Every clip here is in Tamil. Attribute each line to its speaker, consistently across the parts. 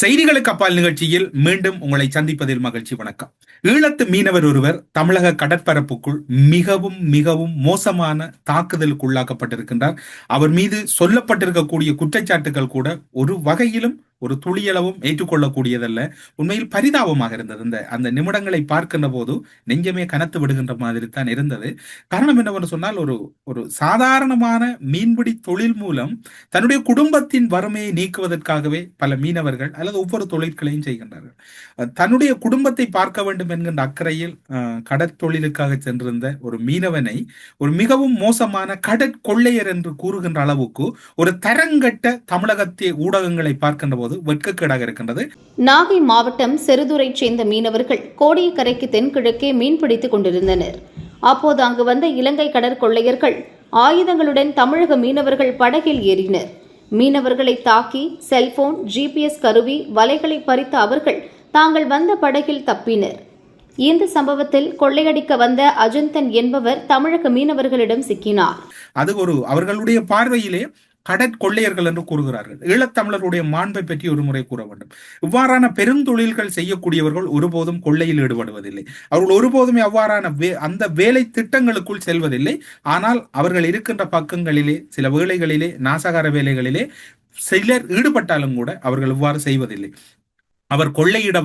Speaker 1: செய்திகளுக்கு அப்பால் நிகழ்ச்சியில் மீண்டும் உங்களை சந்திப்பதில் மகிழ்ச்சி. வணக்கம். ஈழத்து மீனவர் ஒருவர் தமிழக கடற்பரப்புக்குள் மிகவும் மிகவும் மோசமான தாக்குதலுக்கு உள்ளாக்கப்பட்டிருக்கின்றார். அவர் மீது சொல்லப்பட்டிருக்கக்கூடிய குற்றச்சாட்டுகள் கூட ஒரு வகையிலும் ஒரு துளியளவும் ஏற்றுக்கொள்ளக்கூடியதல்ல. உண்மையில் பரிதாபமாக இருந்தது. அந்த நிமிடங்களை பார்க்கின்ற போது நெஞ்சமே கனத்து விடுகின்ற மாதிரி தான் இருந்தது. காரணம் என்னவென்று சொன்னால், ஒரு ஒரு சாதாரணமான மீன்பிடி தொழில் மூலம் தன்னுடைய குடும்பத்தின் வறுமையை நீக்குவதற்காகவே பல மீனவர்கள் அல்லது ஒவ்வொரு தொழில்களையும் செய்கின்றார்கள். தன்னுடைய குடும்பத்தை பார்க்க வேண்டும் என்கின்ற அக்கறையில் கடற்தொழிலுக்காக சென்றிருந்த ஒரு மீனவனை ஒரு மிகவும் மோசமான கடற்கொள்ளையர் என்று கூறுகின்ற அளவுக்கு ஒரு தரங்கட்ட தமிழகத்திய ஊடகங்களை பார்க்கின்ற போது வெட்கக்கேடாக இருக்கின்றது.
Speaker 2: நாகை மாவட்டம் செருதுரை சேர்ந்த மீனவர்கள் கோடியக்கரைக்கு தென்கிழக்கே மீன்பிடித்துக் கொண்டிருந்தனர். அப்போது அங்கு வந்த இலங்கை கடற்கொள்ளையர்கள் ஆயுதங்களுடன் தமிழக மீனவர்கள் படகில் ஏறினர். மீனவர்களை தாக்கி செல்போன், GPS கருவி, வலைகளை பறித்த அவர்கள் தாங்கள் வந்த படகில் தப்பினர். இந்த சம்பவத்தில் கொள்ளையடிக்க வந்த அஜந்தன் என்பவர் தமிழக மீனவர்களிடம் சிக்கினார்.
Speaker 1: அது அவர்களுடைய பார்வையிலே கடற்கொள்ளையர்கள் என்று கூறுகிறார்கள். ஈழத்தமிழருடைய மாண்பை பற்றி ஒரு முறை கூற வேண்டும். இவ்வாறான பெருந்தொழில்கள் செய்யக்கூடியவர்கள் ஒருபோதும் கொள்ளையில் ஈடுபடுவதில்லை. அவர்கள் ஒருபோதுமே அவ்வாறான அந்த வேலை திட்டங்களுக்குள் செல்வதில்லை. ஆனால் அவர்கள் இருக்கின்ற பக்கங்களிலே, சில வேளைகளிலே, நாசகார வேலைகளிலே சிலர் ஈடுபட்டாலும் கூட அவர்கள் இவ்வாறு செய்வதில்லை. அவர் கொள்ளையிட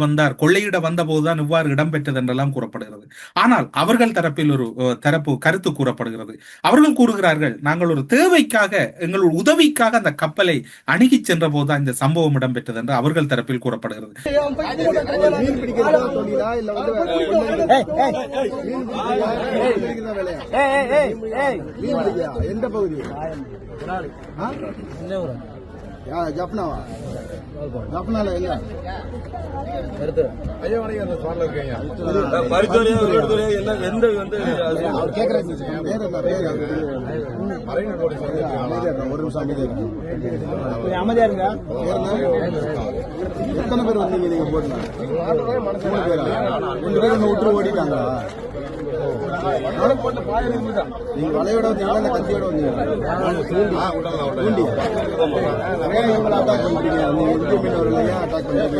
Speaker 1: வந்த போதுதான் இவ்வாறு இடம்பெற்றது என்றெல்லாம் கூறப்படுகிறது. ஆனால் அவர்கள் தரப்பில் ஒரு தரப்பு கருத்து கூறப்படுகிறது. அவர்கள் கூறுகிறார்கள், நாங்கள் ஒரு தேவைக்காக, எங்கள் உதவிக்காக அந்த கப்பலை அணுகி சென்ற போதுதான் இந்த சம்பவம் இடம்பெற்றது என்று அவர்கள் தரப்பில் கூறப்படுகிறது.
Speaker 3: ஜப்னாவா ஜப்னால இல்ல எடுத்து ஐயா வணக்கம். அந்த ஸ்பாட்ல இருக்கீங்க பரிதோரியா எடுத்துரியா எல்லாம் எந்த வந்து அவர் கேக்குறாரு. பேர் என்ன பேர்? மறைன கோடி சொல்லுங்க. ஒரு நிமிஷம் அமைதியா இருங்க. எத்தனை பேர் வந்தீங்க நீங்க போட்ல? ரெண்டு பேர் விட்டு ஓடிட்டாங்க. நீங்க வலையோட வந்தீங்களா இல்ல கத்தியோட வந்தீங்களா? தூண்டி அட்டாக் பண்ணிட்டீங்க. நீங்க இந்திய மீனவர்களையே அட்டாக் பண்ணிட்டீங்க.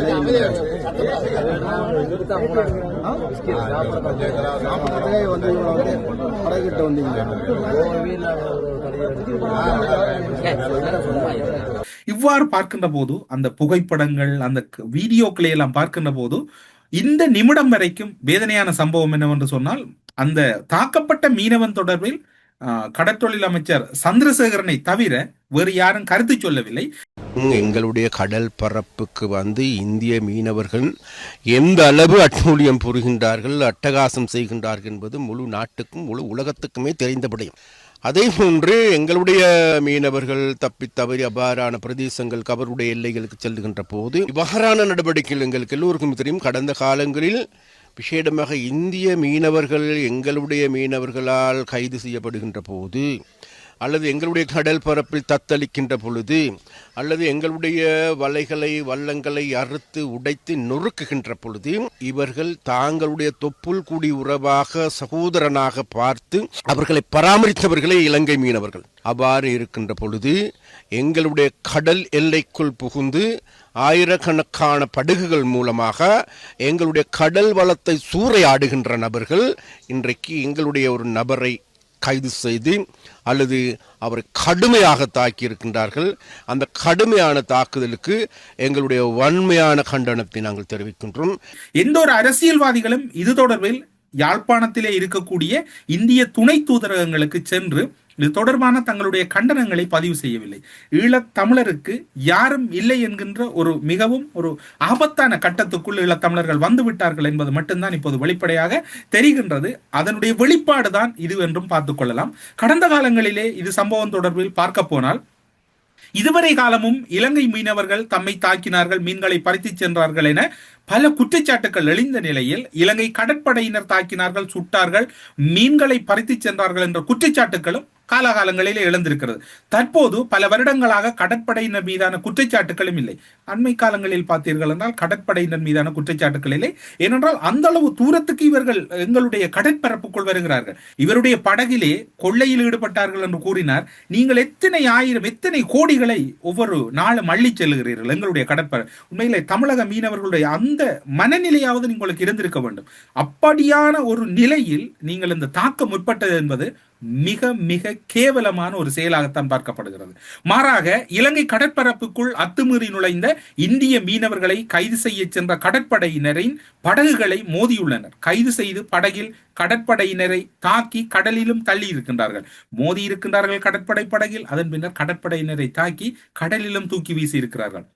Speaker 3: வந்து இவங்க வந்து படகிட்ட வந்தீங்க.
Speaker 1: இவ்வாறு பார்க்கின்ற போது அந்த புகைப்படங்கள், அந்த வீடியோக்களை எல்லாம் பார்க்கின்ற போது இந்த நிமிடம் வரைக்கும் வேதனையான சம்பவம் என்னவென்று சொன்னால், அந்த தாக்கப்பட்ட மீனவன் தொடர்பில் கடற்தொழில் அமைச்சர் சந்திரசேகரனை தவிர வேறு யாரும் கருத்து சொல்லவில்லை.
Speaker 4: எங்களுடைய கடல் பரப்புக்கு வந்து இந்திய மீனவர்கள் எந்த அளவு அட்டூழியம் புரிகின்றார்கள், அட்டகாசம் செய்கின்றார்கள் என்பது முழு நாட்டுக்கும் முழு உலகத்துக்குமே தெரிந்தபடியும். அதே போன்று எங்களுடைய மீனவர்கள் தப்பித்தவறி அவ்வாறான பிரதேசங்கள் அவருடைய எல்லைகளுக்கு செல்லுகின்ற போது இவ்வாறான நடவடிக்கைகள் எங்களுக்கு எல்லோருக்கும் தெரியும். கடந்த காலங்களில் விசேடமாக இந்திய மீனவர்கள் எங்களுடைய மீனவர்களால் கைது செய்யப்படுகின்ற போது, அல்லது எங்களுடைய கடல் பரப்பில் தத்தளிக்கின்ற பொழுது, அல்லது எங்களுடைய வலைகளை வள்ளங்களை அறுத்து உடைத்து நொறுக்குகின்ற பொழுது இவர்கள் தாங்களுடைய தொப்புள் கூடி உறவாக சகோதரனாக பார்த்து அவர்களை பராமரித்தவர்களே இலங்கை மீனவர்கள். அவ்வாறு இருக்கின்ற பொழுது எங்களுடைய கடல் எல்லைக்குள் புகுந்து ஆயிரக்கணக்கான படகுகள் மூலமாக எங்களுடைய கடல் வளத்தை சூறையாடுகின்ற நபர்கள் இன்றைக்கு எங்களுடைய ஒரு நபரை கைது செய்து அல்லது அவரை கடுமையாக தாக்கி இருக்கின்றார்கள். அந்த கடுமையான தாக்குதலுக்கு எங்களுடைய வன்மையான கண்டனத்தை நாங்கள் தெரிவிக்கின்றோம்.
Speaker 1: எந்த ஒரு அரசியல்வாதிகளும் இது தொடர்பில் யாழ்ப்பாணத்திலே இருக்கக்கூடிய இந்திய துணை தூதரகங்களுக்கு சென்று இது தொடர்பான தங்களுடைய கண்டனங்களை பதிவு செய்யவில்லை. ஈழத் தமிழருக்கு யாரும் இல்லை என்கின்ற ஒரு மிகவும் ஒரு ஆபத்தான கட்டத்துக்குள் ஈழத்தமிழர்கள் வந்து விட்டார்கள் என்பது மட்டும்தான் இப்போது வெளிப்படையாக தெரிகின்றது. அதனுடைய வெளிப்பாடு தான் இது என்றும் பார்த்துக் கொள்ளலாம். கடந்த காலங்களிலே இது சம்பவம் தொடர்பில் பார்க்க போனால், இதுவரை காலமும் இலங்கை மீனவர்கள் தம்மை தாக்கினார்கள், மீன்களை பறித்துச் சென்றார்கள் என பல குற்றச்சாட்டுகள் எழுந்த நிலையில் இலங்கை கடற்படையினர் தாக்கினார்கள், சுட்டார்கள், மீன்களை பறித்துச் சென்றார்கள் என்ற குற்றச்சாட்டுகளும் காலகாலங்களிலே எழுந்திருக்கிறது. தற்போது பல வருடங்களாக கடற்படையினர் மீதான குற்றச்சாட்டுகளும் இல்லை. அண்மை காலங்களில் பார்த்தீர்கள் என்றால் கடற்படையினர் மீதான குற்றச்சாட்டுகள் இல்லை. ஏனென்றால் அந்த அளவு தூரத்துக்கு இவர்கள் எங்களுடைய கடற்பரப்புக்குள் வருகிறார்கள். இவருடைய படகிலே கொள்ளையில் ஈடுபட்டார்கள் என்று கூறினார். நீங்கள் எத்தனை ஆயிரம் எத்தனை கோடிகளை ஒவ்வொரு நாளும் அள்ளி செல்லுகிறீர்கள் எங்களுடைய உண்மையிலே தமிழக மீனவர்களுடைய அந்த மனநிலையாவது உங்களுக்கு இருந்திருக்க வேண்டும். அப்படியான ஒரு நிலையில் நீங்கள் இந்த தாக்க முற்பட்டது என்பது மிக மிக கேவலமான ஒரு செயலாகத்தான் பார்க்கப்படுகிறது. மாறாக இலங்கை கடற்பரப்புக்குள் அத்துமீறி நுழைந்த இந்திய மீனவர்களை கைது செய்ய சென்ற கடற்படையினரின் படகுகளை மோதியுள்ளனர். கைது செய்து படகில் கடற்படையினரை தாக்கி கடலிலும் தள்ளி இருக்கின்றார்கள். மோதி இருக்கின்றார்கள் கடற்படை படகில். அதன் பின்னர் கடற்படையினரை தாக்கி கடலிலும் தூக்கி வீசி இருக்கிறார்கள்.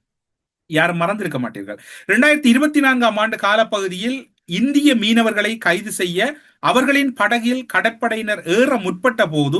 Speaker 1: யாரும் மறந்திருக்க மாட்டீர்கள். 2024 ஆண்டு காலப்பகுதியில் இந்திய மீனவர்களை கைது செய்ய அவர்களின் படகில் கடற்படையினர் ஏற முற்பட்ட போது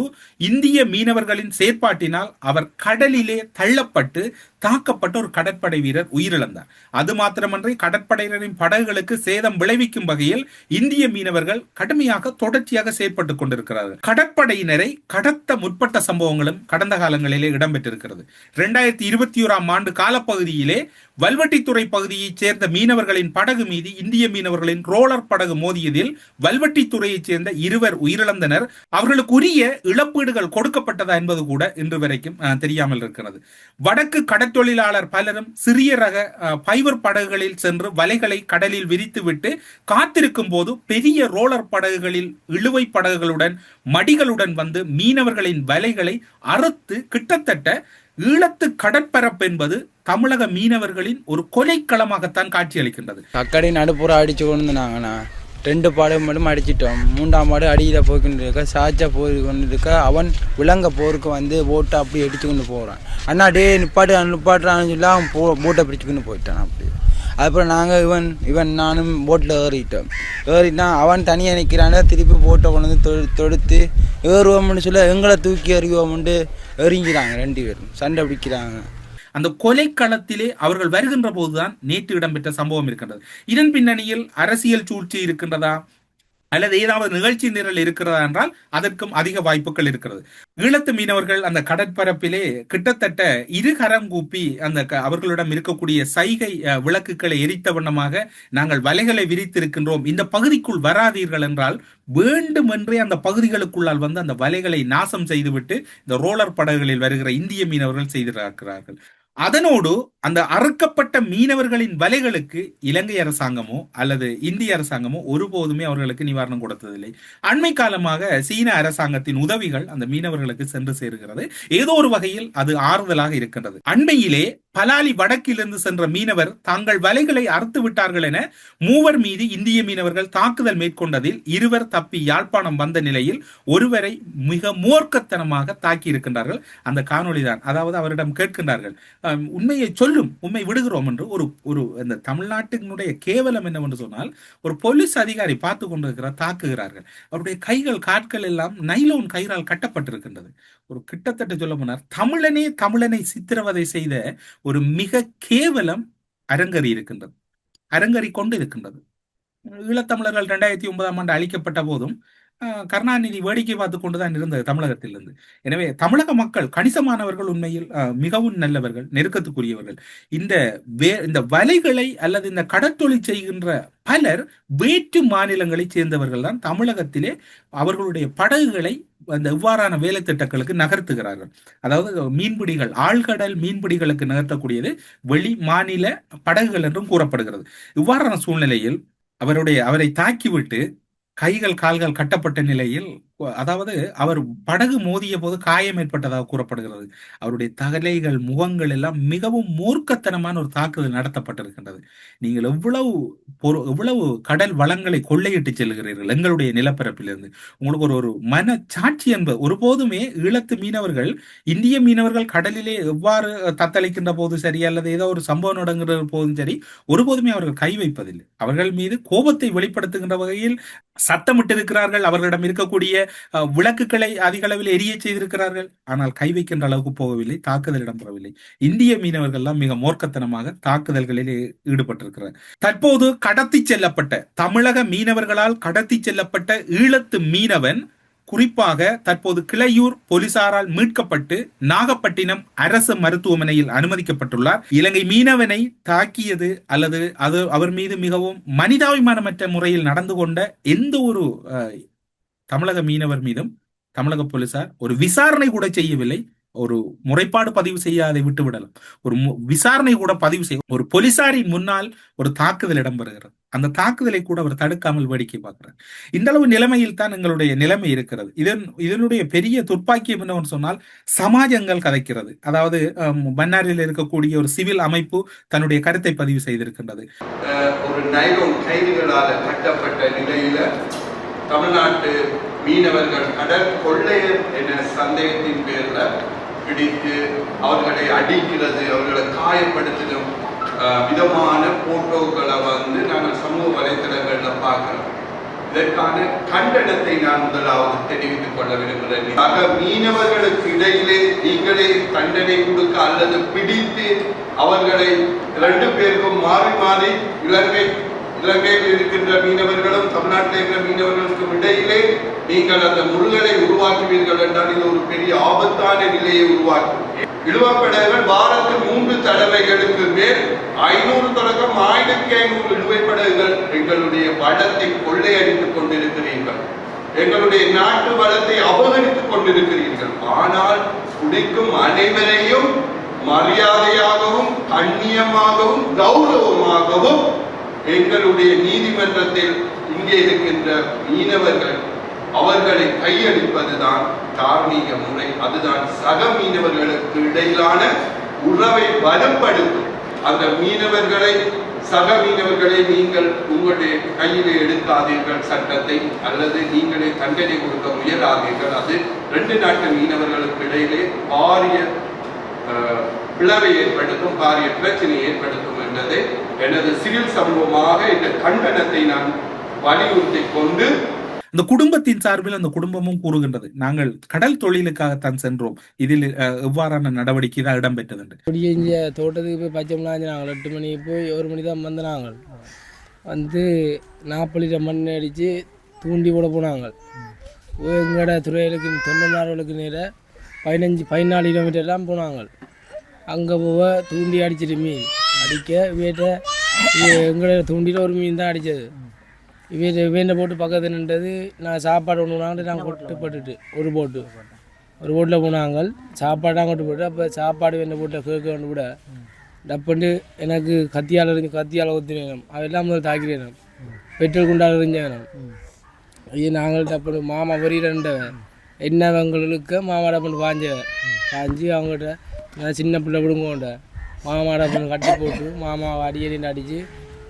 Speaker 1: இந்திய மீனவர்களின் செயற்பாட்டினால் அவர் கடலிலே தள்ளப்பட்டு தாக்கப்பட்ட ஒரு கடற்படை வீரர் உயிரிழந்தார். அது மாத்திரமன்றி கடற்படையினரின் படகுகளுக்கு சேதம் விளைவிக்கும் வகையில் இந்திய மீனவர்கள் கடுமையாக தொடர்ச்சியாக செயற்பட்டுக் கொண்டிருக்கிறார்கள். கடற்படையினரை கடத்த முற்பட்ட சம்பவங்களும் கடந்த காலங்களிலே இடம்பெற்றிருக்கிறது. 2021 ஆண்டு காலப்பகுதியிலே வல்வெட்டித்துறை பகுதியைச் சேர்ந்த மீனவர்களின் படகு மீது இந்திய மீனவர்களின் ரோலர் படகு மோதியதில் வல்வெட்டித்துறையைச் சேர்ந்த 2 உயிரிழந்தனர். அவர்களுக்கு உரிய இழப்பீடுகள் கொடுக்கப்பட்டதா என்பது கூட இன்று வரைக்கும் தெரியாமல் இருக்கிறது. வடக்கு கடற்தொழிலாளர் பலரும் சிறிய ரக பைவர் படகுகளில் சென்று வலைகளை கடலில் விரித்துவிட்டு காத்திருக்கும் போது பெரிய ரோலர் படகுகளில் இழுவை படகுகளுடன் மடிகளுடன் வந்து மீனவர்களின் வலைகளை அறுத்து கிட்டத்தட்ட ஈழத்து கடற்பரப்பு என்பது தமிழக மீனவர்களின் ஒரு கொலைக்களமாகத்தான் காட்சியளிக்கின்றது.
Speaker 5: அக்கடை நடுப்புற அடிச்சு கொண்டு நாங்கண்ணா 2 பாடு மட்டும் அடிச்சிட்டோம். 3ஆம் பாடு அடியில் போய்கிட்டு இருக்க சாச்சா போய் கொண்டு இருக்க அவன் விலங்க போருக்கு வந்து போட்டை அப்படி அடிச்சு கொண்டு போகிறான். அண்ணா டே நிப்பாட்டுறான்னு சொல்லி அவன் போட்டை பிடிச்சிக்கின்னு போயிட்டான். அப்படி அதுக்கப்புறம் நாங்கள் இவன் நானும் போட்டில் ஏறிட்டா அவன் தனியாக நிற்கிறான். திருப்பி போட்டை கொண்டு வந்து தொடுத்து ஏறுவோம்னு சொல்ல எங்களை தூக்கி எறிவோம்னு எறிஞ்சிடாங்க. 2 பேரும் சண்டை பிடிக்கிறாங்க.
Speaker 1: அந்த கொலைக்களத்திலே அவர்கள் வருகின்ற போதுதான் நேற்று இடம்பெற்ற சம்பவம் இருக்கின்றது. இதன் பின்னணியில் அரசியல் சூழ்ச்சி இருக்கின்றதா அல்லது ஏதாவது நிகழ்ச்சி நிரல் இருக்கிறதா என்றால் அதற்கும் அதிக வாய்ப்புகள் இருக்கிறது. ஈழத்து மீனவர்கள் அந்த கடற்பரப்பிலே கிட்டத்தட்ட 2 கரம் கூப்பி அந்த அவர்களிடம் இருக்கக்கூடிய சைகை விளக்குகளை எரித்த வண்ணமாக நாங்கள் வலைகளை விரித்திருக்கின்றோம், இந்த பகுதிக்குள் வராதீர்கள் என்றால் வேண்டுமென்றே அந்த பகுதிகளுக்குள்ளால் வந்து அந்த வலைகளை நாசம் செய்துவிட்டு இந்த ரோலர் படகுகளில் வருகிற இந்திய மீனவர்கள் செய்திருக்கிறார்கள். அதனோடு அந்த அறுக்கப்பட்ட மீனவர்களின் வலைகளுக்கு இலங்கை அரசாங்கமோ அல்லது இந்திய அரசாங்கமோ ஒருபோதுமே அவர்களுக்கு நிவாரணம் கொடுத்ததில்லை. அண்மை காலமாக சீன அரசாங்கத்தின் உதவிகள் அந்த மீனவர்களுக்கு சென்று சேருகிறது. ஏதோ ஒரு வகையில் அது ஆறுதலாக இருக்கின்றது. அண்மையிலே பலாலி வடக்கிலிருந்து சென்ற மீனவர் தாங்கள் வலைகளை அறுத்து விட்டார்கள் என 3 மீது இந்திய மீனவர்கள் தாக்குதல் மேற்கொண்டதில் 2 தப்பி யாழ்ப்பாணம் வந்த நிலையில் ஒருவரை மிக மூர்க்கத்தனமாக தாக்கி இருக்கின்றார்கள். அந்த காணொளிதான். அதாவது அவரிடம் கேட்கின்றார்கள், உண்மையை சொல்லும், உண்மை விடுகிறோம் என்று. ஒரு இந்த தமிழ்நாட்டினுடைய கேவலம் என்னவென்று சொன்னால், ஒரு போலீஸ் அதிகாரி பார்த்து கொண்டிருக்கிறார், தாக்குகிறார்கள். அவருடைய கைகள் காட்கள் எல்லாம் நைலோன் கயிறால் கட்டப்பட்டிருக்கின்றது. ஒரு கிட்டத்தட்ட சொல்ல போனார் தமிழனை சித்திரவதை செய்த ஒரு மிக கேவலம் அரங்கறி இருக்கின்றது, அரங்கறி கொண்டு இருக்கின்றது. ஈழத்தமிழர்கள் 2009 ஆண்டு அழிக்கப்பட்ட போதும் கருணாநிதி வேடிக்கை பார்த்து கொண்டுதான் இருந்தது தமிழகத்திலிருந்து. எனவே தமிழக மக்கள் கணிசமானவர்கள் உண்மையில் மிகவும் நல்லவர்கள், நெருக்கத்துக்குரியவர்கள். இந்த வலைகளை அல்லது இந்த கடற்தொழில் செய்கின்ற பலர் வேற்று மாநிலங்களைச் சேர்ந்தவர்கள் தான் தமிழகத்திலே அவர்களுடைய படகுகளை அந்த இவ்வாறான வேலை திட்டங்களுக்கு நகர்த்துகிறார்கள். அதாவது மீன்பிடிகள், ஆழ்கடல் மீன்பிடிகளுக்கு நகர்த்தக்கூடியது வெளி மாநில படகுகள் என்றும் கூறப்படுகிறது. இவ்வாறான சூழ்நிலையில் அவரை தாக்கிவிட்டு கைகள் கால்கள் கட்டப்பட்ட நிலையில், அதாவது அவர் படகு மோதிய போது காயம் ஏற்பட்டதாக கூறப்படுகிறது. அவருடைய தலைகள் முகங்கள் எல்லாம் மிகவும் மூர்க்கத்தனமான ஒரு தாக்குதல் நடத்தப்பட்டிருக்கின்றது. நீங்கள் எவ்வளவு கடல் வளங்களை கொள்ளையிட்டு செல்கிறீர்கள் எங்களுடைய நிலப்பரப்பிலிருந்து. உங்களுக்கு ஒரு மன சாட்சி என்பது ஒருபோதுமே ஈழத்து மீனவர்கள் இந்திய மீனவர்கள் கடலிலே எவ்வாறு தத்தளிக்கின்ற போது சரி அல்லது ஏதோ ஒரு சம்பவம் நடங்கிற போதும் சரி ஒருபோதுமே அவர்கள் கை வைப்பதில்லை. அவர்கள் மீது கோபத்தை வெளிப்படுத்துகின்ற வகையில் சத்தமிட்டிருக்கிறார்கள். அவர்களிடம் இருக்கக்கூடிய விளக்குகளை அதிக அளவில் எரிய செய்திருக்கிறார்கள். ஆனால் கை வைக்கின்ற அளவுக்கு போகவில்லை, தாக்குதல் இடம்பெறவில்லை. இந்திய மீனவர்கள் எல்லாம் மிக மூர்க்கத்தனமாக தாக்குதல்களில் ஈடுபட்டிருக்கிறார். தற்போது கடத்தி செல்லப்பட்ட தமிழக மீனவர்களால் கடத்தி செல்லப்பட்ட ஈழத்து மீனவன் குறிப்பாக தற்போது கிளையூர் போலீசாரால் மீட்கப்பட்டு நாகப்பட்டினம் அரசு மருத்துவமனையில் அனுமதிக்கப்பட்டுள்ளார். இலங்கை மீனவனை தாக்கியது அல்லது அது அவர் மீது மிகவும் மனிதாபிமானமற்ற முறையில் நடந்து கொண்ட எந்த ஒரு தமிழக மீனவர் மீதும் தமிழக போலீசார் ஒரு விசாரணை கூட செய்யவில்லை. ஒரு முறைப்பாடு பதிவு செய்யாதை விட்டுவிடலாம். ஒரு விசாரணை கூட பதிவு செய்ய ஒரு போலீசாரின் முன்னால் ஒரு தாக்குதல் இடம்பெறுகிறது. அந்த தாக்குதலை கூட அவர் தடுக்காமல் வேடிக்கை பார்க்கிறார். இந்த அளவு நிலைமையில் தான் எங்களுடைய நிலைமை இருக்கிறது. இதனுடைய பெரிய துர்ப்பாக்கியம் என்னவென்று சொன்னால் சமாஜங்கள் கதைக்கிறது. அதாவது பன்னாரில் இருக்கக்கூடிய ஒரு சிவில் அமைப்பு தன்னுடைய கருத்தை பதிவு செய்திருக்கின்றது.
Speaker 6: ஒரு நைலோன் கைதுகளால் கட்டப்பட்ட நிலையில தமிழ்நாட்டு மீனவர்கள் கடல் கொள்ளையர் என்ற சந்தேகத்தின் பேர்ல பிடித்து அவர்களை அடிக்கிறது, அவர்களை காயப்படுத்தும் விதமான போட்டோக்களை நாங்கள் சமூக வலைத்தளங்கள்ல பார்க்கிறோம். இதற்கான கண்டனத்தை நான் முதலாவது தெரிவித்துக் கொள்ள விரும்புகிறேன். ஆக மீனவர்களுக்கு இடையிலே நீங்களே தண்டனை கொடுக்க அல்லது பிடித்து அவர்களை 2 பேருக்கும் மாறி மாறி இலங்கையில் இருக்கின்ற மீனவர்களும் தமிழ்நாட்டில் இருக்கிற மீனவர்களுக்கும் இடையிலே நீங்கள் அந்த முருகலை உருவாக்குவீர்கள் என்றால் இது ஒரு பெரிய ஆபத்தான நிலையை உருவாக்கும். இழுவப்படகுகள் வாரத்தில் 3 தடவைகளுக்கு மேல் 500 தொடக்கம் 1500 இழுவைப்படகுகள் எங்களுடைய வளத்தை கொள்ளையடித்துக் கொண்டிருக்கிறீர்கள். எங்களுடைய நாட்டு வளத்தை அபகரித்துக் கொண்டிருக்கிறீர்கள். ஆனால் குடிக்கும் அனைவரையும் மரியாதையாகவும் கண்ணியமாகவும் கௌரவமாகவும் எங்களுடைய நீதிமன்றத்தில் இங்கே இருக்கின்ற மீனவர்கள் அவர்களை கையளிப்பதுதான் தார்மீக முறை. அதுதான் சக மீனவர்களுக்கு இடையிலான உறவை பலப்படுத்தும். அந்த மீனவர்களை சக மீனவர்களை நீங்கள் உங்களுடைய கையிலே எடுக்காதீர்கள் சட்டத்தை, அல்லது நீங்களே தண்டனை கொடுக்க முயலாதீர்கள். அது 2 நாட்டு மீனவர்களுக்கு இடையிலே பாரிய பிளவை ஏற்படுத்தும், பாரிய பிரச்சனை ஏற்படுத்தும் என்பதை எனது சிவில் சமூகமாக இந்த கண்டனத்தை நான் வலியுறுத்தி கொண்டு
Speaker 1: இந்த குடும்பத்தின் சார்பில் அந்த குடும்பமும் கூறுகின்றது, நாங்கள் கடல் தொழிலுக்காகத்தான் சென்றோம், இதில் எவ்வாறான நடவடிக்கை தான் இடம்பெற்றது என்று.
Speaker 5: இங்கே தோட்டத்துக்கு போய் பச்சைமலாம் நாங்கள் 8 மணிக்கு போய் 1 மணி தான் வந்து நாங்கள் 40 லிட்டர் மண் அடித்து தூண்டி போட போனாங்க. எங்களோட துறைகளுக்கு 90 நேர 14 கிலோமீட்டர்லாம் போனாங்க. அங்கே போக தூண்டி அடிச்சிட்டு மீன் அடிக்க வீட்டை எங்களோட தூண்டியில் ஒரு மீன் தான் அடித்தது. வீட்டை போட்டு பக்கத்தில் நின்றது. நான் சாப்பாடு ஒன்று வாங்கிட்டு நாங்கள் கொட்டுப்பட்டுட்டு ஒரு போட்டில் போனாங்க. சாப்பாடு கொட்டு போட்டு அப்போ சாப்பாடு வேண்ட போட்ட கேட்க வேண்டு கூட டப்புண்டு எனக்கு கத்தியால் ஊற்றி வேணும். அதெல்லாம் முதல் தாக்கி வேணும். பெட்ரோல் குண்டால் எரிஞ்ச வேணும். இது நாங்கள் டப்புண்டு மாமா வரியிலண்டவன் என்னவங்களுக்கு மாமா டப்புண்டு பாஞ்சு அவங்ககிட்ட நான் சின்ன பிள்ளை விடுங்கோண்ட மாமாட பண்ணு கட்டி போட்டு மாமாவை அடியடின்னு அடித்து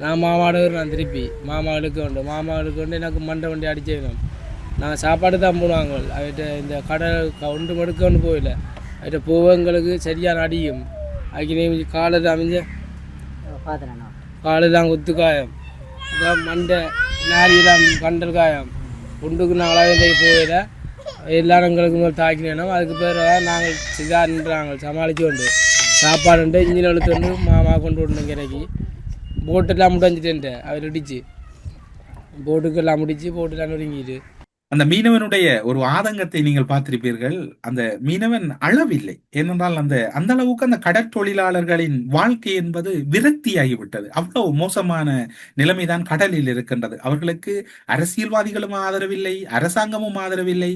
Speaker 5: நான் மாமாவோட நான் திருப்பி மாமாவுக்கு வந்து எனக்கு மண்டை வண்டி அடிச்சு வேணும். நான் சாப்பாடு தான் போனாங்க. அவர்கிட்ட இந்த கடல் ஒன்று மடுக்க போயில அவர்கிட்ட போவங்களுக்கு சரியான அடியும் அதுக்கு காலை தான் அமைஞ்ச காலு தான் கொத்து காயம், இதான் மண்டை நாரிதான் கண்டல் காயம். ஒன்றுக்கு நாங்களாக போயில எல்லாரும் எங்களுக்கு முதல் தாக்கினோம். அதுக்கு பிறகு நாங்கள் சிதான்றாங்க சமாளித்து கொண்டு சாப்பாடுண்டு இன்ஜின் எழுத்துண்டு மாமா கொண்டு விடணும் கிடைக்கி போட்டெல்லாம் முடிஞ்சிட்டேன்ட்டு அவர் இடிச்சு போட்டுக்கெல்லாம் முடிச்சு போட்டுலாம் நொறுங்கிட்டு.
Speaker 1: அந்த மீனவனுடைய ஒரு ஆதங்கத்தை நீங்கள் பார்த்திருப்பீர்கள். அந்த மீனவன் அளவில்லை. ஏனென்றால் அந்த அளவுக்கு அந்த கடற்தொழிலாளர்களின் வாழ்க்கை என்பது விரக்தியாகிவிட்டது. அவ்வளவு மோசமான நிலைமைதான் கடலில் இருக்கின்றது. அவர்களுக்கு அரசியல்வாதிகளும் ஆதரவில்லை, அரசாங்கமும் ஆதரவில்லை,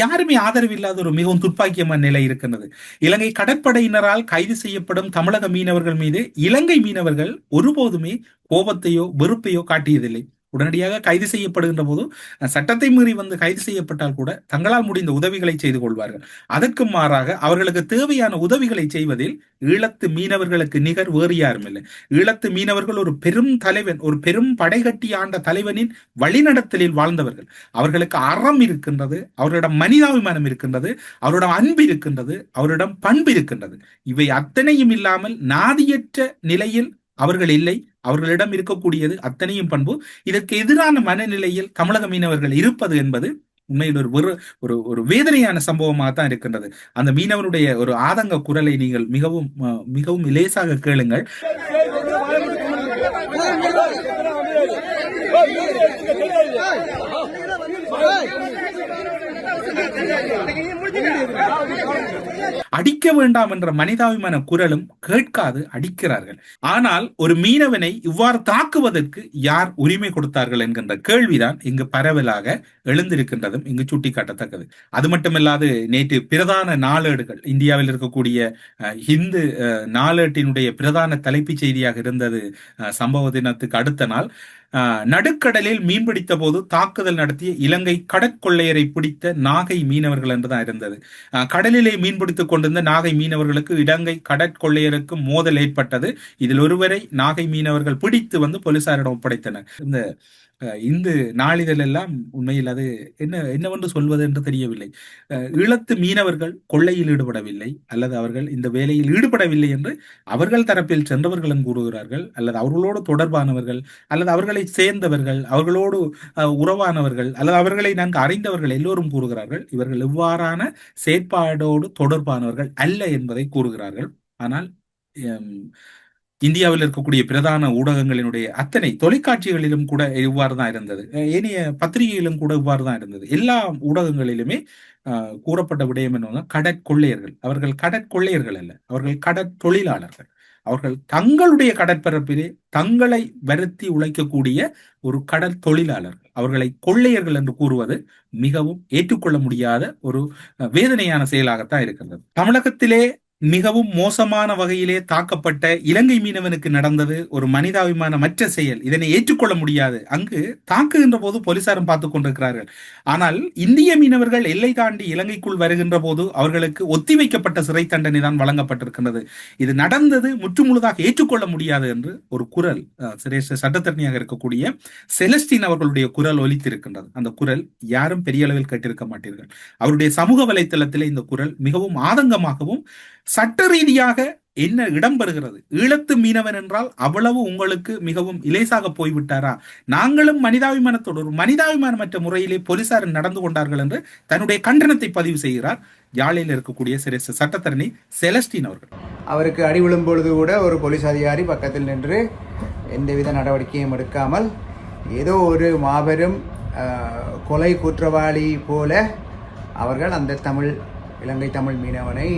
Speaker 1: யாருமே ஆதரவில்லாத ஒரு மிகவும் துர்ப்பாக்கியமான நிலை இருக்கின்றது. இலங்கை கடற்படையினரால் கைது செய்யப்படும் தமிழக மீனவர்கள் மீது இலங்கை மீனவர்கள் ஒருபோதுமே கோபத்தையோ வெறுப்பையோ காட்டியதில்லை. உடனடியாக கைது செய்யப்படுகின்ற போது சட்டத்தை மீறி கைது செய்யப்பட்டால் கூட தங்களால் முடிந்த உதவிகளை செய்து கொள்வார்கள். அதற்கு மாறாக அவர்களுக்கு தேவையான உதவிகளை செய்வதில் ஈழத்து மீனவர்களுக்கு நிகர் வேறு யாரும் இல்லை. ஈழத்து மீனவர்கள் ஒரு பெரும் தலைவன், ஒரு பெரும் படைகட்டி ஆண்ட தலைவனின் வழிநடத்தலில் வாழ்ந்தவர்கள். அவர்களுக்கு அறம் இருக்கின்றது, அவர்களிடம் மனிதாபிமானம் இருக்கின்றது, அவரிடம் அன்பு இருக்கின்றது, அவரிடம் பண்பு இருக்கின்றது. இவை அத்தனையும் இல்லாமல் நாதியற்ற நிலையில் அவர்கள் இல்லை. அவர்களிடம் இருக்கக்கூடியது அத்தனையும் பண்பு. இதற்கு எதிரான மனநிலையில் தமிழக மீனவர்கள் இருப்பது என்பது உண்மையில் ஒரு வேதனையான சம்பவமாக தான் இருக்கின்றது. அந்த மீனவனுடைய ஒரு ஆதங்க குரலை நீங்கள் மிகவும் மிகவும் லேசாக கேளுங்கள். அடிக்க வேண்டாம் என்ற மனிதாபிமான குரலும் கேட்காது அடிக்கிறார்கள். ஆனால் ஒரு மீனவனை இவ்வாறு தாக்குவதற்கு யார் உரிமை கொடுத்தார்கள் என்கின்ற கேள்விதான் இங்கு பரவலாக எழுந்திருக்கின்றதும் இங்கு சுட்டிக்காட்டத்தக்கது. அது மட்டுமல்லாது நேற்று பிரதான நாளேடுகள், இந்தியாவில் இருக்கக்கூடிய இந்து நாளேட்டினுடைய பிரதான தலைப்புச் செய்தியாக இருந்தது சம்பவ தினத்துக்கு அடுத்த நாள், நடுக்கடலில் மீன்பிடித்த போது தாக்குதல் நடத்திய இலங்கை கடற்கொள்ளையரை பிடித்த நாகை மீனவர்கள் என்றுதான் இருந்தது. கடலிலே மீன்பிடித்துக் கொண்டிருந்த நாகை மீனவர்களுக்கு இலங்கை கடற்கொள்ளையருக்கு மோதல் ஏற்பட்டது. இதில் ஒருவரை நாகை மீனவர்கள் பிடித்து போலீசாரிடம் ஒப்படைத்தனர். இந்த இந்து நாளிதழ் எல்லாம் உண்மையில் அது என்னவென்று சொல்வது என்று தெரியவில்லை. ஈழத்து மீனவர்கள் கொள்ளையில் ஈடுபடவில்லை அல்லது அவர்கள் இந்த வேலையில் ஈடுபடவில்லை என்று அவர்கள் தரப்பில் சென்றவர்களும் கூறுகிறார்கள், அல்லது அவர்களோடு தொடர்பானவர்கள் அல்லது அவர்களை சேர்ந்தவர்கள், அவர்களோடு உறவானவர்கள் அல்லது அவர்களை நன்கு அறிந்தவர்கள் எல்லோரும் கூறுகிறார்கள் இவர்கள் இவ்வாறான செயற்பாடோடு தொடர்பானவர்கள் அல்ல என்பதை கூறுகிறார்கள். ஆனால் இந்தியாவில் இருக்கக்கூடிய பிரதான ஊடகங்களினுடைய அத்தனை தொலைக்காட்சிகளிலும் கூட இவ்வாறு தான் இருந்தது, ஏனைய பத்திரிகையிலும் கூட இவ்வாறு தான் இருந்தது. எல்லா ஊடகங்களிலுமே கூறப்பட்ட விடயம் என்ன, கடற்கொள்ளையர்கள். அவர்கள் கடற்கொள்ளையர்கள் அல்ல, அவர்கள் கடற்தொழிலாளர்கள். அவர்கள் தங்களுடைய கடற்பரப்பிலே தங்களை வருத்தி உழைக்கக்கூடிய ஒரு கடல் தொழிலாளர்கள். அவர்களை கொள்ளையர்கள் என்று கூறுவது மிகவும் ஏற்றுக்கொள்ள முடியாத ஒரு வேதனையான செயலாகத்தான் இருக்கிறது. தமிழகத்திலே மிகவும் மோசமான வகையிலே தாக்கப்பட்ட இலங்கை மீனவனுக்கு நடந்தது ஒரு மனிதாபிமானமற்ற செயல். இதனை ஏற்றுக்கொள்ள முடியாது. அங்கு தாக்குகின்ற போது போலீசாரும் பார்த்துக் கொண்டிருக்கிறார்கள். ஆனால் இந்திய மீனவர்கள் எல்லை தாண்டி இலங்கைக்குள் வருகின்ற போது அவர்களுக்கு ஒத்திவைக்கப்பட்ட சிறை தண்டனை தான் வழங்கப்பட்டிருக்கின்றது. இது நடந்தது முற்றுமுழுதாக ஏற்றுக்கொள்ள முடியாது என்று ஒரு குரல் சிரேஷ்ட சட்டத்தரணியாக இருக்கக்கூடிய செலஸ்டின் அவர்களுடைய குரல் ஒலித்திருக்கின்றது. அந்த குரல் யாரும் பெரிய அளவில் கேட்டிருக்க மாட்டீர்கள். அவருடைய சமூக வலைத்தளத்திலே இந்த குரல் மிகவும் ஆதங்கமாகவும் சட்ட ரீதியாக என்ன இடம்பெறுகிறது. ஈழத்து மீனவன் என்றால் அவ்வளவு உங்களுக்கு மிகவும் இலேசாக போய்விட்டாரா? நாங்களும் மனிதாபிமானத்தோடு ஒரு மனிதாபிமானமற்ற முறையிலே போலீசார் நடந்து கொண்டார்கள் என்று தன்னுடைய கண்டனத்தை பதிவு செய்கிறார் யாழில் இருக்கக்கூடிய சிரேஷ்ட சட்டத்தரணி செலஸ்டின் அவர்கள்.
Speaker 7: அவருக்கு அடி விழும் பொழுது கூட ஒரு போலீஸ் அதிகாரி பக்கத்தில் நின்று எந்தவித நடவடிக்கையும் எடுக்காமல் ஏதோ ஒரு மாபெரும் கொலை குற்றவாளி போல அவர்கள் அந்த இலங்கை தமிழ் மீனவனை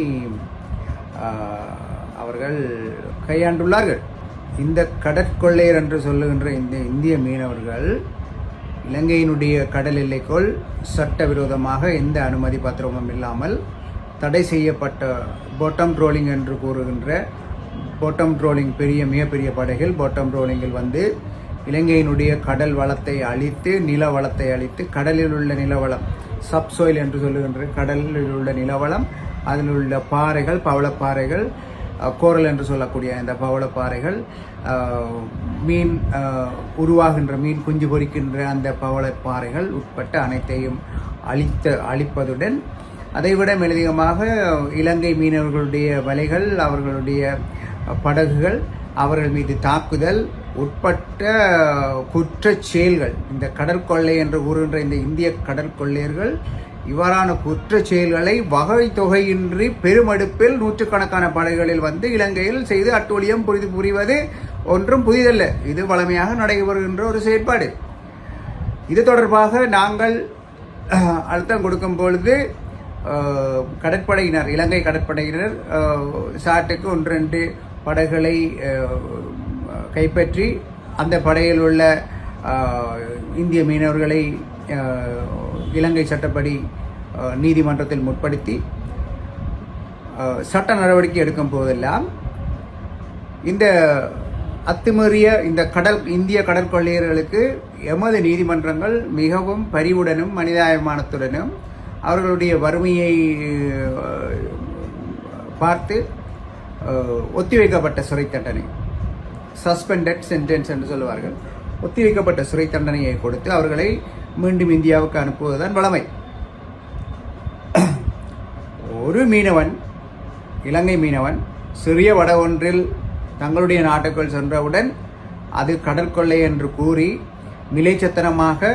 Speaker 7: அவர்கள் கையாண்டுள்ளார்கள். இந்த கடற்கொள்ளையர் என்று சொல்லுகின்ற இந்த இந்திய மீனவர்கள் இலங்கையினுடைய கடல் எல்லைக்குள் சட்டவிரோதமாக எந்த அனுமதி பத்திரமும் இல்லாமல் தடை செய்யப்பட்ட பாட்டம் ட்ரோலிங் என்று கூறுகின்ற பாட்டம் ட்ரோலிங் மிகப்பெரிய படகில் பாட்டம் ட்ரோலிங்கில் இலங்கையினுடைய கடல் வளத்தை அழித்து நில வளத்தை அழித்து கடலில் உள்ள நிலவளம் சப்சோயில் என்று சொல்லுகின்ற கடலில் உள்ள நிலவளம், அதில் உள்ள பாறைகள், பவளப்பாறைகள், கோரல் என்று சொல்லக்கூடிய இந்த பவளப்பாறைகள், மீன் உருவாகின்ற மீன் குஞ்சு பொறிக்கின்ற அந்த பவளப்பாறைகள் உட்பட்ட அனைத்தையும் அழிப்பதுடன் அதைவிட மெலிதிகமாக இலங்கை மீனவர்களுடைய வலைகள், அவர்களுடைய படகுகள், அவர்கள் மீது தாக்குதல் உட்பட்ட குற்றச் செயல்கள், இந்த கடற்கொள்ளை என்று கூறுகின்ற இந்த இந்திய கடற்கொள்ளையர்கள் இவ்வாறான குற்றச் செயல்களை வகை தொகையின்றி பெருமடுப்பில் நூற்றுக்கணக்கான படைகளில் இலங்கையில் செய்து அட்டூழியம் புரிவது ஒன்றும் புதிதல்ல. இது வழமையாக நடைபெறுகின்ற ஒரு செயற்பாடு. இது தொடர்பாக நாங்கள் அழுத்தம் கொடுக்கும் பொழுது கடற்படையினர், இலங்கை கடற்படையினர் சாட்டுக்கு 1-2 படகுகளை கைப்பற்றி அந்த படையில் உள்ள இந்திய மீனவர்களை இலங்கை சட்டப்படி நீதிமன்றத்தில் முற்படுத்தி சட்ட நடவடிக்கை எடுக்கும் போதெல்லாம் இந்த அத்துமீறிய இந்த இந்திய கடற்கொள்ளையர்களுக்கு எமது நீதிமன்றங்கள் மிகவும் பரிவுடனும் மனிதாபிமானத்துடனும் அவர்களுடைய வறுமையை பார்த்து ஒத்திவைக்கப்பட்ட சிறை தண்டனை, சஸ்பெண்டட் சென்டென்ஸ் என்று சொல்லுவார்கள், ஒத்திவைக்கப்பட்ட சிறை தண்டனையை கொடுத்து அவர்களை மீண்டும் இந்தியாவுக்கு அனுப்புவதுதான் வழமை. ஒரு மீனவன், இலங்கை மீனவன் சிறிய வட ஒன்றில் தங்களுடைய நாட்டுக்குள் சென்றவுடன் அது கடற்கொள்ளை என்று கூறி நிலைச்சத்தனமாக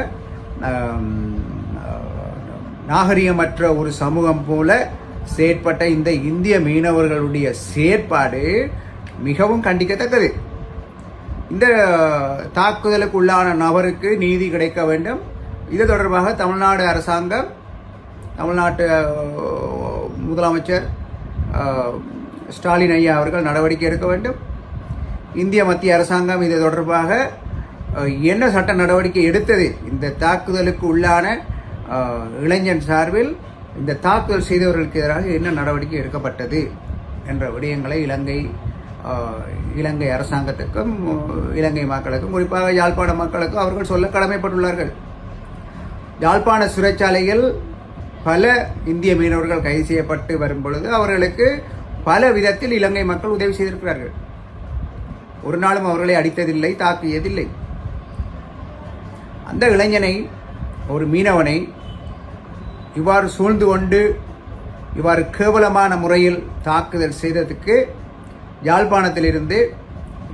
Speaker 7: நாகரிகமற்ற ஒரு சமூகம் போல செயற்பட்ட இந்த இந்திய மீனவர்களுடைய செயற்பாடு மிகவும் கண்டிக்கத்தக்கது. இந்த தாக்குதலுக்கு உள்ளான நபருக்கு நீதி கிடைக்க வேண்டும். இது தொடர்பாக தமிழ்நாடு அரசாங்கம், தமிழ்நாட்டு முதலமைச்சர் ஸ்டாலின் ஐயா அவர்கள் நடவடிக்கை எடுக்க வேண்டும். இந்திய மத்திய அரசாங்கம் இது தொடர்பாக என்ன சட்ட நடவடிக்கை எடுத்தது, இந்த தாக்குதலுக்கு உள்ளான இளைஞன் சார்பில் இந்த தாக்குதல் செய்தவர்களுக்கு எதிராக என்ன நடவடிக்கை எடுக்கப்பட்டது என்ற விடயங்களை இலங்கை அரசாங்கத்துக்கும் இலங்கை மக்களுக்கும், குறிப்பாக யாழ்ப்பாண மக்களுக்கும் அவர்கள் சொல்ல கடமைப்பட்டுள்ளார்கள். யாழ்ப்பாண சிறைச்சாலையில் பல இந்திய மீனவர்கள் கைது செய்யப்பட்டு வரும் பொழுது அவர்களுக்கு பல விதத்தில் இலங்கை மக்கள் உதவி செய்திருக்கிறார்கள். ஒரு நாளும் அவர்களை அடித்ததில்லை, தாக்கியதில்லை. அந்த இளைஞனை, ஒரு மீனவனை இவ்வாறு சூழ்ந்து கொண்டு இவ்வாறு கேவலமான முறையில் தாக்குதல் செய்ததுக்கு யாழ்ப்பாணத்திலிருந்து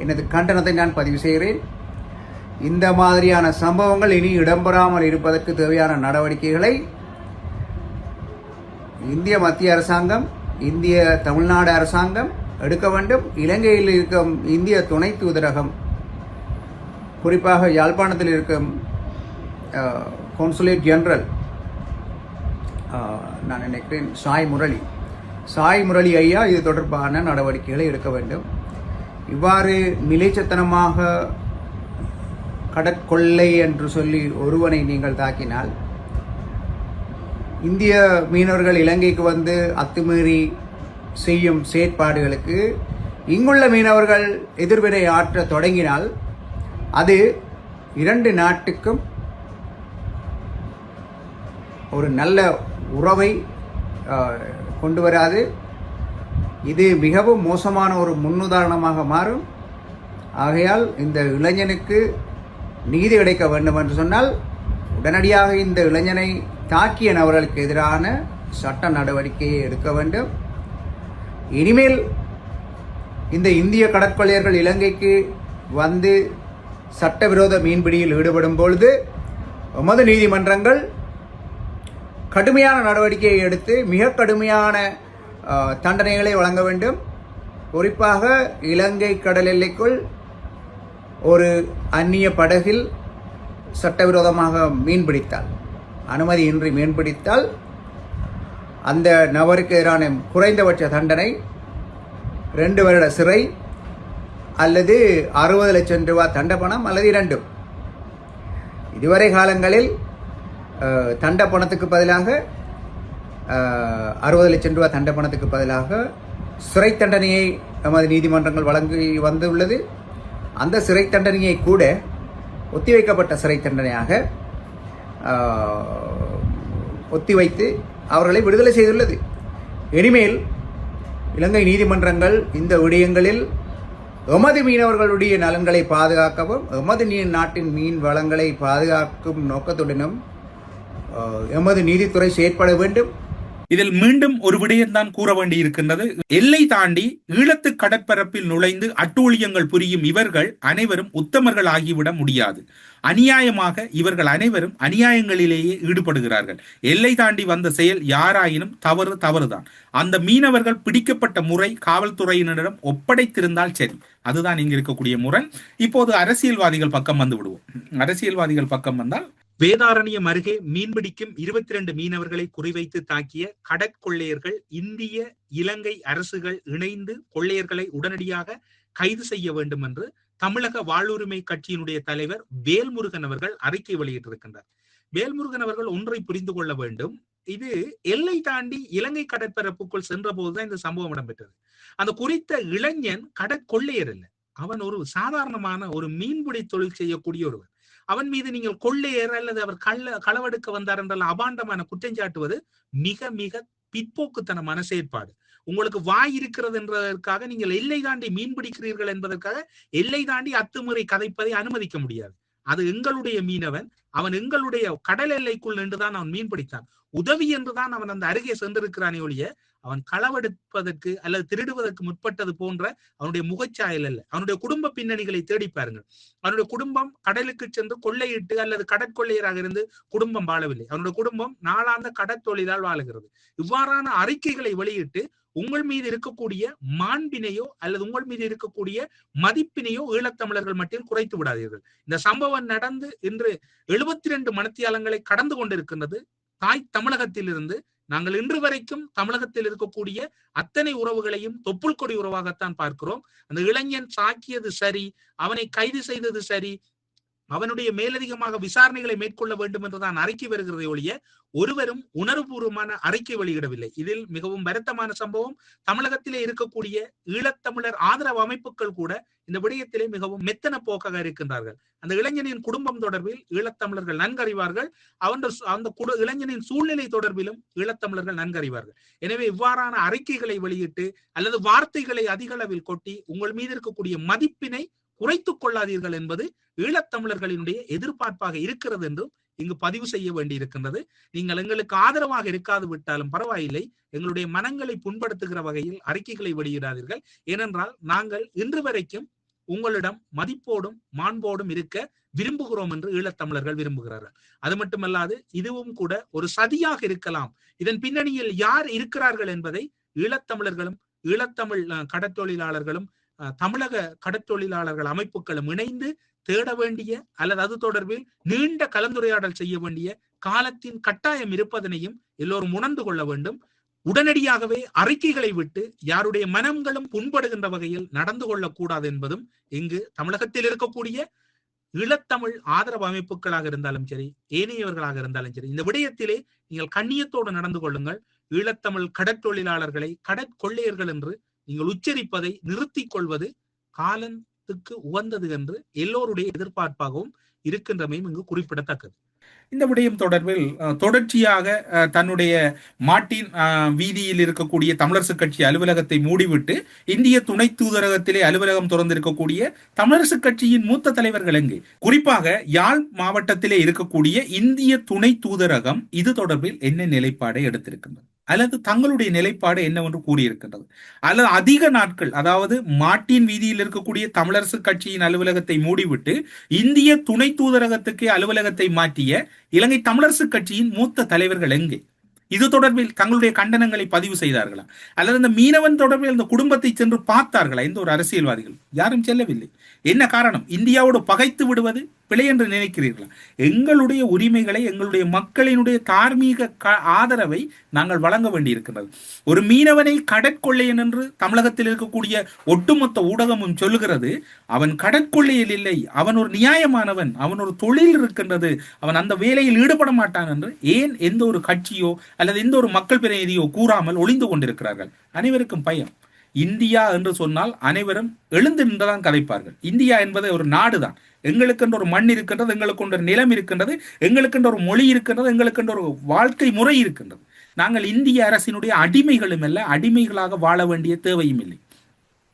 Speaker 7: எனது கண்டனத்தை நான் பதிவு செய்கிறேன். இந்த மாதிரியான சம்பவங்கள் இனி இடம்பெறாமல் இருப்பதற்கு தேவையான நடவடிக்கைகளை இந்திய மத்திய அரசாங்கம், இந்திய தமிழ்நாடு அரசாங்கம் எடுக்க வேண்டும். இலங்கையில் இருக்கும் இந்திய துணை தூதரகம், குறிப்பாக யாழ்ப்பாணத்தில் இருக்கும் கான்சுலேட் ஜெனரல், நான் நினைக்கிறேன் சாய் முரளி ஐயா இது தொடர்பான நடவடிக்கைகளை எடுக்க வேண்டும். இவ்வாறு மிலேச்சத்தனமாக கடற்கொள்ளை என்று சொல்லி ஒருவனை நீங்கள் தாக்கினால், இந்திய மீனவர்கள் இலங்கைக்கு வந்து அத்துமீறி செய்யும் செயற்பாடுகளுக்கு இங்குள்ள மீனவர்கள் எதிர்வினை ஆற்ற தொடங்கினால் அது இரண்டு நாட்டுக்கும் ஒரு நல்ல உறவை கொண்டு வராது. இது மிகவும் மோசமான ஒரு முன்னுதாரணமாக மாறும். ஆகையால் இந்த இளைஞனுக்கு நீதி கிடைக்க வேண்டும் என்று சொன்னால் உடனடியாக இந்த இளைஞனை தாக்கிய நபர்களுக்கு எதிரான சட்ட நடவடிக்கையை எடுக்க வேண்டும். இனிமேல் இந்த இந்திய கடற்கொள்ளையர்கள் இலங்கைக்கு வந்து சட்டவிரோத மீன்பிடியில் ஈடுபடும் பொழுது எமது நீதிமன்றங்கள் கடுமையான நடவடிக்கையை எடுத்து மிக கடுமையான தண்டனைகளை வழங்க வேண்டும். குறிப்பாக இலங்கை கடல் எல்லைக்குள் ஒரு அந்நிய படகில் சட்டவிரோதமாக மீன்பிடித்தால், அனுமதியின்றி மீன்பிடித்தால் அந்த நபருக்கு எதிரான குறைந்தபட்ச தண்டனை 2 வருட சிறை அல்லது 60 லட்சம் ரூபாய் தண்டப்பணம் அல்லது இரண்டும். இதுவரை காலங்களில் தண்டப்பணத்துக்கு பதிலாக 60 லட்சம் ரூபாய் தண்டப்பணத்துக்கு பதிலாக சிறை தண்டனையை நமது நீதிமன்றங்கள் வழங்கி வந்துள்ளது. அந்த சிறை தண்டனையை கூட ஒத்திவைக்கப்பட்ட சிறை தண்டனையாக ஒத்திவைத்து அவர்களை விடுதலை செய்துள்ளது. இனிமேல் இலங்கை நீதிமன்றங்கள் இந்த விடயங்களில் எமது மீனவர்களுடைய நலன்களை பாதுகாக்கவும் எமது நாட்டின் மீன் வளங்களை பாதுகாக்கும் நோக்கத்துடனும் எமது நீதித்துறை செயற்பட வேண்டும்.
Speaker 1: இதில் மீண்டும் ஒரு விடயம்தான் கூற வேண்டி இருக்கின்றது. எல்லை தாண்டி ஈழத்து கடற்பரப்பில் நுழைந்து அட்டூழியங்கள் புரியும் இவர்கள் அனைவரும் உத்தமர்கள் ஆகிவிட முடியாது. அநியாயமாக இவர்கள் அனைவரும் அநியாயங்களிலேயே ஈடுபடுகிறார்கள். எல்லை தாண்டி வந்த செயல் யாராயினும் தவறுதான். அந்த மீனவர்கள் பிடிக்கப்பட்ட முறை காவல்துறையினரிடம் ஒப்படைத்திருந்தால் சரி, அதுதான் இங்கு இருக்கக்கூடிய முறை. இப்போது அரசியல்வாதிகள் பக்கம் வந்து விடுவோம். அரசியல்வாதிகள் பக்கம் வந்தால், வேதாரண்யம் அருகே மீன்பிடிக்கும் 22 மீனவர்களை குறிவைத்து தாக்கிய கடற்கொள்ளையர்கள் இந்திய இலங்கை அரசுகள் இணைந்து கொள்ளையர்களை உடனடியாக கைது செய்ய வேண்டும் என்று தமிழக வாழ்வுரிமை கட்சியினுடைய தலைவர் வேல்முருகன் அவர்கள் அறிக்கை வெளியிட்டிருக்கின்றார். வேல்முருகன் அவர்கள் ஒன்றை புரிந்து கொள்ள வேண்டும். இது எல்லை தாண்டி இலங்கை கடற்பரப்புக்குள் சென்ற போதுதான் இந்த சம்பவம் இடம்பெற்றது. அந்த குறித்த இளைஞன் கடற்கொள்ளையர் இல்லை, அவன் ஒரு சாதாரணமான ஒரு மீன்பிடி தொழில் செய்யக்கூடிய ஒருவர். அவன் மீது நீங்கள் கொள்ளையர் அல்லது அவர் களவெடுக்க வந்தார் என்றால் அபாண்டமான குற்றஞ்சாட்டுவது மிக மிக பிற்போக்குத்தனமான செயற்பாடு. உங்களுக்கு வாய் இருக்கிறது என்பதற்காக நீங்கள் எல்லை தாண்டி மீன் பிடிக்கிறீர்கள் என்பதற்காக எல்லை தாண்டி அத்துமுறை கதைப்பதை அனுமதிக்க முடியாது. அது எங்களுடைய மீனவன், அவன் எங்களுடைய கடல் எல்லைக்குள் நின்றுதான் அவன் மீன் பிடித்தான். உதவி என்றுதான் அவன் அந்த அருகே சென்றிருக்கிறானே ஒழிய அவன் களவெடுப்பதற்கு அல்லது திருடுவதற்கு முற்பட்டது போன்ற அவனுடைய முகச்சாயல் அல்ல. அவனுடைய குடும்ப பின்னணிகளை தேடி பாருங்கள். அவனுடைய குடும்பம் கடலுக்கு சென்று கொள்ளையிட்டு அல்லது கடற்கொள்ளையராக இருந்து குடும்பம் வாழவில்லை. அவனுடைய குடும்பம் நாளாந்த கடற்தொழிலால் வாழுகிறது. இவ்வாறான அறிக்கைகளை வெளியிட்டு உங்கள் மீது இருக்கக்கூடிய மாண்பினையோ அல்லது உங்கள் மீது இருக்கக்கூடிய மதிப்பினையோ ஈழத்தமிழர்கள் மட்டில் குறைத்து விடாதீர்கள். இந்த சம்பவம் நடந்து இன்று 72 மணித்தியாலங்களை கடந்து கொண்டிருக்கின்றது. தாய் தமிழகத்திலிருந்து நாங்கள் இன்று வரைக்கும் தமிழகத்தில் இருக்கக்கூடிய அத்தனை உறவுகளையும் தொப்புள் கொடி உறவாகத்தான் பார்க்கிறோம். அந்த இளைஞன் சாக்கியது சரி, அவனை கைது செய்தது சரி, அவனுடைய மேலதிகமாக விசாரணைகளை மேற்கொள்ள வேண்டும் என்றுதான் அறிக்கை வருகிறதை ஒழிய ஒருவரும் உணர்வுபூர்வமான அறிக்கை வெளியிடவில்லை. இதில் மிகவும் வருத்தமான சம்பவம், தமிழகத்திலே இருக்கக்கூடிய ஈழத்தமிழர் ஆதரவு அமைப்புகள் கூட இந்த விடயத்திலே மிகவும் மெத்தன போக்காக இருக்கின்றார்கள். அந்த இளைஞனின் குடும்பம் தொடர்பில் ஈழத்தமிழர்கள் நன்கறிவார்கள், அந்த இளைஞனின் சூழ்நிலை தொடர்பிலும் ஈழத்தமிழர்கள் நன்கறிவார்கள். எனவே இவ்வாறான அறிக்கைகளை வெளியிட்டு அல்லது வார்த்தைகளை அதிக அளவில் கொட்டி உங்கள் மீது இருக்கக்கூடிய மதிப்பினை குறைத்துக் கொள்ளாதீர்கள் என்பது ஈழத்தமிழர்களினுடைய எதிர்பார்ப்பாக இருக்கிறது என்றும் இங்கு பதிவு செய்ய வேண்டியிருக்கின்றது. நீங்கள் எங்களுக்கு ஆதரவாக இருக்காது விட்டாலும் பரவாயில்லை, எங்களுடைய மனங்களை புண்படுத்துகிற வகையில் அறிக்கைகளை வெளியிடாதீர்கள். ஏனென்றால் நாங்கள் இன்று வரைக்கும் உங்களிடம் மதிப்போடும் மாண்போடும் இருக்க விரும்புகிறோம் என்று ஈழத்தமிழர்கள் விரும்புகிறார்கள். அது மட்டுமல்லாது இதுவும் கூட ஒரு சதியாக இருக்கலாம், இதன் பின்னணியில் யார் இருக்கிறார்கள் என்பதை ஈழத்தமிழர்களும் ஈழத்தமிழ் கடற்தொழிலாளர்களும் தமிழக கடற்தொழிலாளர்கள் அமைப்புகளும் இணைந்து தேட வேண்டிய அல்லது அது தொடர்பில் நீண்ட கலந்துரையாடல் செய்ய வேண்டிய காலத்தின் கட்டாயம் இருப்பதனையும் எல்லோரும் உணர்ந்து கொள்ள வேண்டும். உடனடியாகவே அறிக்கைகளை விட்டு யாருடைய மனங்களும் புண்படுகின்ற வகையில் நடந்து கொள்ளக்கூடாது என்பதும் இங்கு தமிழகத்தில் இருக்கக்கூடிய ஈழத்தமிழ் ஆதரவு அமைப்புகளாக இருந்தாலும் சரி, ஏனையவர்களாக இருந்தாலும் சரி, இந்த விடயத்திலே நீங்கள் கண்ணியத்தோடு நடந்து கொள்ளுங்கள். ஈழத்தமிழ் கடற்தொழிலாளர்களை கடற்கொள்ளையர்கள் என்று நீங்கள் உச்சரிப்பதை நிறுத்திக் கொள்வது காலத்துக்கு உகந்தது என்று எல்லோருடைய எதிர்பார்ப்பாகவும் இருக்கின்றமையும் இங்கு குறிப்பிடத்தக்கது. இந்த விடயம் தொடர்பில் தொடர்ச்சியாக தன்னுடைய மாட்டின் வீதியில் இருக்கக்கூடிய தமிழரசு கட்சி அலுவலகத்தை மூடிவிட்டு இந்திய துணை தூதரகத்திலே அலுவலகம் திறந்திருக்கக்கூடிய தமிழரசு கட்சியின் மூத்த தலைவர்கள் எங்கே? குறிப்பாக யாழ் மாவட்டத்திலே இருக்கக்கூடிய இந்திய துணை தூதரகம் இது தொடர்பில் என்ன நிலைப்பாடை எடுத்திருக்கின்றது அல்லது தங்களுடைய நிலைப்பாடு என்னவென்று கூறியிருக்கின்றது? அல்லது அதிக நாட்கள், அதாவது மாட்டின் வீதியில் இருக்கக்கூடிய தமிழரசு கட்சியின் அலுவலகத்தை மூடிவிட்டு இந்திய துணை தூதரகத்துக்கு அலுவலகத்தை மாற்றிய இலங்கை தமிழரசு கட்சியின் மூத்த தலைவர்கள் எங்கே? இது தொடர்பில் தங்களுடைய கண்டனங்களை பதிவு செய்தார்களா? அல்லது இந்த மீனவன் தொடர்பில் அந்த குடும்பத்தை சென்று பார்த்தார்களா? எந்த ஒரு அரசியல்வாதிகள் யாரும் செல்லவில்லை. என்ன காரணம்? இந்தியாவோடு பகைத்து விடுவது பிழை என்று நினைக்கிறீர்களா? எங்களுடைய உரிமைகளை, எங்களுடைய மக்களினுடைய தார்மீக ஆதரவை நாங்கள் வழங்க வேண்டியிருக்கிறது. ஒரு மீனவனை கடற்கொள்ளையன் என்று தமிழகத்தில் இருக்கக்கூடிய ஒட்டுமொத்த ஊடகமும் சொல்லுகிறது. அவன் கடற்கொள்ளையில் இல்லை, அவன் ஒரு நியாயமானவன், அவன் ஒரு தொழில் இருக்கின்றது, அவன் அந்த வேலையில் ஈடுபட மாட்டான் என்று ஏன் எந்த ஒரு கட்சியோ அல்லது எந்த ஒரு மக்கள் பிரதிநிதியோ கூறாமல் ஒளிந்து கொண்டிருக்கிறார்கள்? அனைவருக்கும் பயம். இந்தியா என்று சொன்னால் அனைவரும் எழுந்து நின்றுதான் கதைப்பார்கள். இந்தியா என்பது ஒரு நாடுதான். எங்களுக்கென்று ஒரு மண் இருக்கின்றது, எங்களுக்கு ஒரு நிலம் இருக்கின்றது, எங்களுக்கென்று ஒரு மொழி இருக்கின்றது, எங்களுக்கென்று ஒரு வாழ்க்கை முறை இருக்கின்றது. நாங்கள் இந்திய அரசினுடைய அடிமைகளும் அல்ல, அடிமைகளாக வாழ வேண்டிய தேவையும் இல்லை.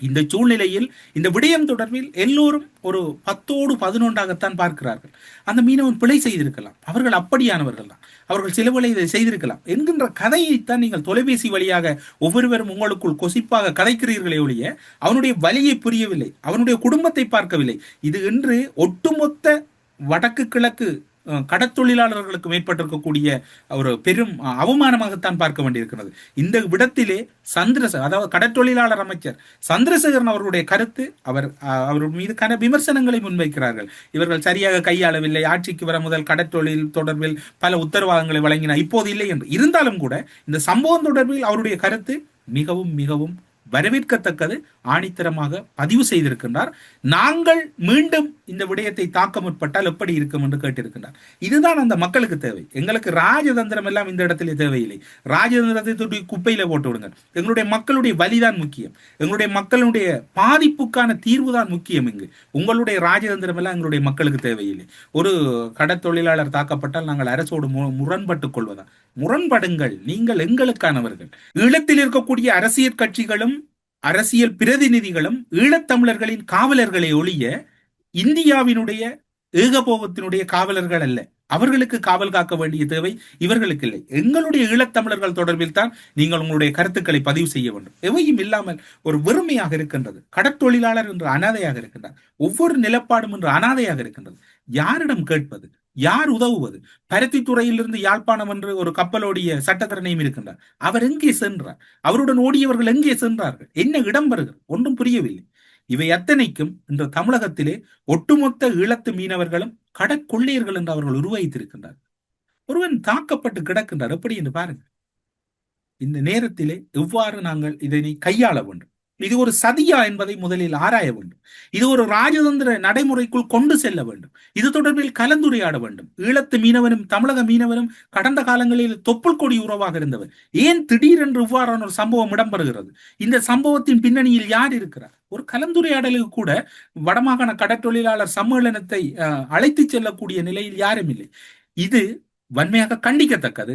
Speaker 1: இந்த சூழ்நிலையில் இந்த விடயம் தொடர்பில் எல்லோரும் ஒரு 10ஓடு 11ஆகத்தான் பார்க்கிறார்கள். அந்த மீனவன் பிழை செய்திருக்கலாம், அவர்கள் அப்படியானவர்கள் தான், அவர்கள் சிலவளை இதை செய்திருக்கலாம் என்கின்ற கதையைத்தான் நீங்கள் தொலைபேசி வழியாக ஒவ்வொருவரும் உங்களுக்குள் கொசிப்பாக கதைக்கிறீர்களே ஒழிய அவனுடைய வலியை புரியவில்லை, அவனுடைய குடும்பத்தை பார்க்கவில்லை. இது என்று ஒட்டுமொத்த வடக்கு கிழக்கு கடற்தொழிலாளர்களுக்கு மேற்பட்டிருக்கக்கூடிய ஒரு பெரும் அவமானமாகத்தான் பார்க்க வேண்டியிருக்கிறது. இந்த விடத்திலே அதாவது கடற்தொழிலாளர் அமைச்சர் சந்திரசேகரன் அவர்களுடைய கருத்து, அவர் மீது விமர்சனங்களை முன்வைக்கிறார்கள். இவர்கள் சரியாக கையாளவில்லை, ஆட்சிக்கு வர முதல் கடற்தொழில் தொடர்பில் பல உத்தரவாதங்களை வழங்கினார், இப்போது இல்லை என்று. இருந்தாலும் கூட இந்த சம்பவம் தொடர்பில் அவருடைய கருத்து மிகவும் மிகவும் வரவேற்கத்தக்கது, ஆணித்தரமாக பதிவு செய்திருக்கின்றார். நாங்கள் மீண்டும் இந்த விடயத்தை தாக்க முற்பட்டால் எப்படி இருக்கும் என்று கேட்டிருக்கின்றார். இதுதான் அந்த மக்களுக்கு தேவை. எங்களுக்கு ராஜதந்திரம் எல்லாம் இந்த இடத்திலே தேவையில்லை. ராஜதந்திரத்தை குப்பையில போட்டு விடுங்க. எங்களுடைய மக்களுடைய வலிதான் முக்கியம், எங்களுடைய மக்களுடைய பாதிப்புக்கான தீர்வு தான் முக்கியம். இங்கு உங்களுடைய ராஜதந்திரம் எல்லாம் எங்களுடைய மக்களுக்கு தேவையில்லை. ஒரு கடற்தொழிலாளர் தாக்கப்பட்டால் நாங்கள் அரசோடு முரண்பட்டுக் கொள்வதா? முரண்படுங்கள், நீங்கள் எங்களுக்கானவர்கள். ஈழத்தில் இருக்கக்கூடிய அரசியல் கட்சிகளும் அரசியல் பிரதிநிதிகளும் ஈழத்தமிழர்களின் காவலர்களை ஒழிய இந்தியாவினுடைய ஏகபோகத்தினுடைய காவலர்கள் அல்ல. அவர்களுக்கு காவல் காக்க வேண்டிய தேவை இவர்களுக்கு இல்லை. எங்களுடைய ஈழத்தமிழர்கள் தொடர்பில் தான் நீங்கள் உங்களுடைய கருத்துக்களை பதிவு செய்ய வேண்டும். எவையும் இல்லாமல் ஒரு வெறுமையாக இருக்கின்றது. கடற்தொழிலாளர் என்று அனாதையாக இருக்கின்றார், ஒவ்வொரு நிலப்பாடும் என்று அனாதையாக இருக்கின்றது. யாரிடம் கேட்பது? யார் உதவுவது? பருத்தித்துறையிலிருந்து யாழ்ப்பாணம் என்று ஒரு கப்பலோடிய சட்டத்தரணையும் இருக்கின்றார். அவர் எங்கே சென்றார்? அவருடன் ஓடியவர்கள் எங்கே சென்றார்கள்? என்ன இடம்பெறுகிறது? ஒன்றும் புரியவில்லை. இவை அத்தனைக்கும் இன்று தமிழகத்திலே ஒட்டுமொத்த ஈழத்து மீனவர்களும் கடற்கொள்ளையர்கள் என்று அவர்கள் உருவகித்திருக்கின்றார். ஒருவன் தாக்கப்பட்டு கிடக்கின்றார், எப்படி என்று பாருங்கள். இந்த நேரத்திலே எவ்வாறு நாங்கள் இதனை கையாள வேண்டும்? இது ஒரு சதியா என்பதை முதலில் ஆராய வேண்டும். இது ஒரு ராஜதந்திர நடைமுறைக்குள் கொண்டு செல்ல வேண்டும். இது தொடர்பில் கலந்துரையாட வேண்டும். ஈழத்து மீனவனும் தமிழக மீனவனும் கடந்த காலங்களில் தொப்புள் கொடி உறவாக இருந்தவர். ஏன் திடீரென்று இவ்வாறான ஒரு சம்பவம் இடம்பெறுகிறது? இந்த சம்பவத்தின் பின்னணியில் யார் இருக்கிறார்? ஒரு கலந்துரையாடலுக்கு கூட வடமாகாண கடற்றொழிலாளர் சம்மேளனத்தை அழைத்து செல்லக்கூடிய நிலையில் யாரும் இல்லை. இது வன்மையாக கண்டிக்கத்தக்கது.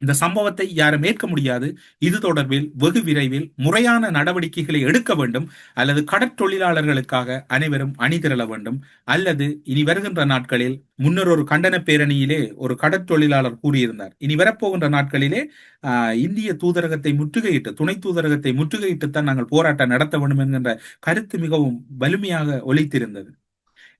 Speaker 1: இந்த சம்பவத்தை யாரும் ஏற்க முடியாது. இது தொடர்பில் வெகு விரைவில் முறையான நடவடிக்கைகளை எடுக்க வேண்டும், அல்லது கடற்தொழிலாளர்களுக்காக அனைவரும் அணிதிரள வேண்டும், அல்லது இனி வருகின்ற நாட்களில் முன்னர் ஒரு கண்டன பேரணியிலே ஒரு கடற்தொழிலாளர் கூறியிருந்தார், இனி வரப்போகின்ற நாட்களிலே இந்திய தூதரகத்தை முற்றுகையிட்டு, துணை தூதரகத்தை முற்றுகையிட்டுத்தான் நாங்கள் போராட்டம் நடத்த வேண்டும் என்கின்ற கருத்து மிகவும் வலிமையாக ஒலித்திருந்தது.